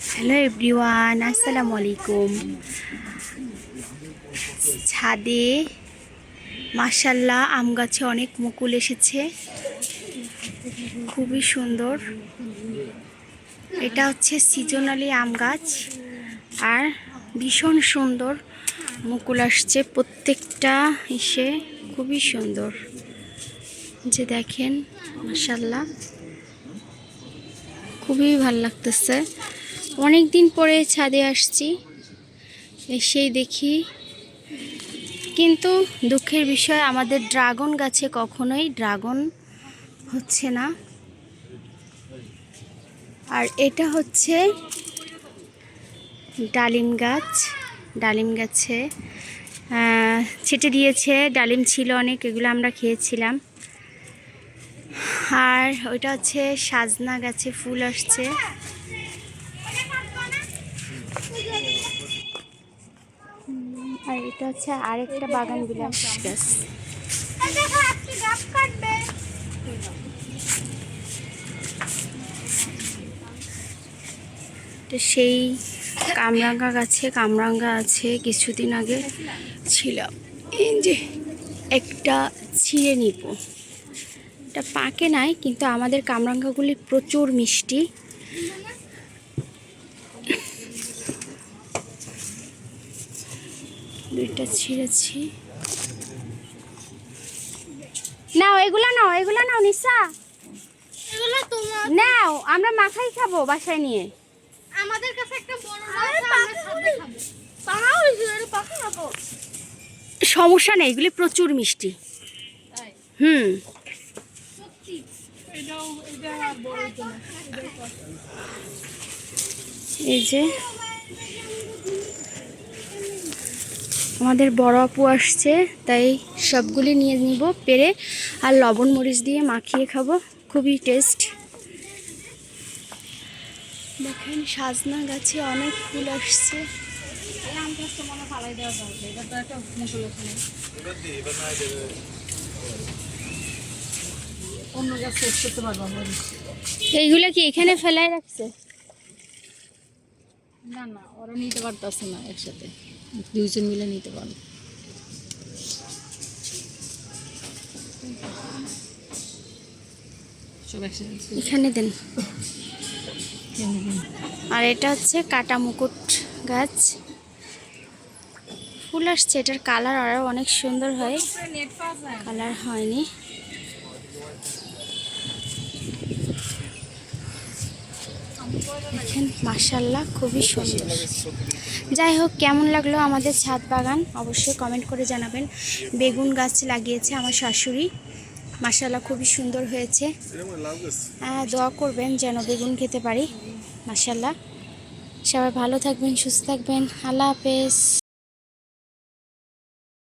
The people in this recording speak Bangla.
হ্যালো এভরিওয়ান, আসসালামু আলাইকুম। ছাদে মাশাআল্লাহ আম গাছে অনেক মুকুল এসেছে, খুবই সুন্দর। এটা হচ্ছে সিজনালি আম গাছ আর ভীষণ সুন্দর মুকুল আসছে প্রত্যেকটা এসে, খুবই সুন্দর। যে দেখেন মাশাআল্লাহ, খুবই ভালো লাগতেছে। অনেক দিন পরে ছাদে আসছি, এসেই দেখি। কিন্তু দুঃখের বিষয়, আমাদের ড্রাগন গাছে কখনোই ড্রাগন হচ্ছে না। আর এটা হচ্ছে ডালিম গাছ। ডালিম গাছে ছেটে দিয়েছে, ডালিম ছিল অনেক, এগুলো আমরা খেয়েছিলাম। আর ওইটা হচ্ছে সাজনা গাছে ফুল আসছে। আর এটা হচ্ছে আরেকটা বাগান বিলাস গাছ। তো সেই কামরাঙ্গা গাছে কামরাঙ্গা আছে, কিছুদিন আগে ছিল। এই যে একটা ছিঁড়ে নিব, এটা পাকে নাই, কিন্তু আমাদের কামরাঙ্গাগুলি প্রচুর মিষ্টি। দুইটা ছিঁড়েছি। নাও এগুলা, নাও এগুলা, নাও নিসা, নাও, আমরা মাখাই খাবো বাসায় নিয়ে। আমাদের কাছে একটা বড় আছে, আমরা সাথে খাবো। তাও এটা পাকা খাবো, সমস্যা নেই, এগুলি প্রচুর মিষ্টি। তাই সত্যি এটা আর বড় তো না। এই যে আমাদের বড় আপু আসছে, তাই সবগুলি নিয়ে নিব পেরে, আর লবণ মরিচ দিয়ে মাখিয়ে খাবো, খুবই টেস্ট। দেখেন সাজনা গাছে অনেক ফুল আসছে। এই আম গাছটা মনে ফালাই দেওয়া যাবে, এটা তো একটা মুকুল ওখানে। অন্য গাছ সেট করতে পারবো মরিচ। এইগুলা কি এখানে ফেলাই রাখছে? না না, ওরা নিতে পারতেছে না, একসাথে দুইজন মিলে নিতে পারবে। সব একসাথে এখানে দেন। আর এটা হচ্ছে কাটা মুকুট গাছ, ফুল আসছে। এটার কালার আরও অনেক সুন্দর হয়, নেট পাওয়া যায়। কালার হয়নি। দেখেন মাশাআল্লাহ, খুবই সুন্দর। যাই হোক, কেমন লাগলো আমাদের ছাদ বাগান অবশ্যই কমেন্ট করে জানাবেন। বেগুন গাছ লাগিয়েছে আমার শাশুড়ি, মাশাআল্লাহ খুবই সুন্দর হয়েছে। দোয়া করবেন যেন বেগুন খেতে পারি। মাশাআল্লাহ, সবাই ভালো থাকবেন, সুস্থ থাকবেন। আল্লাহ হাফেজ।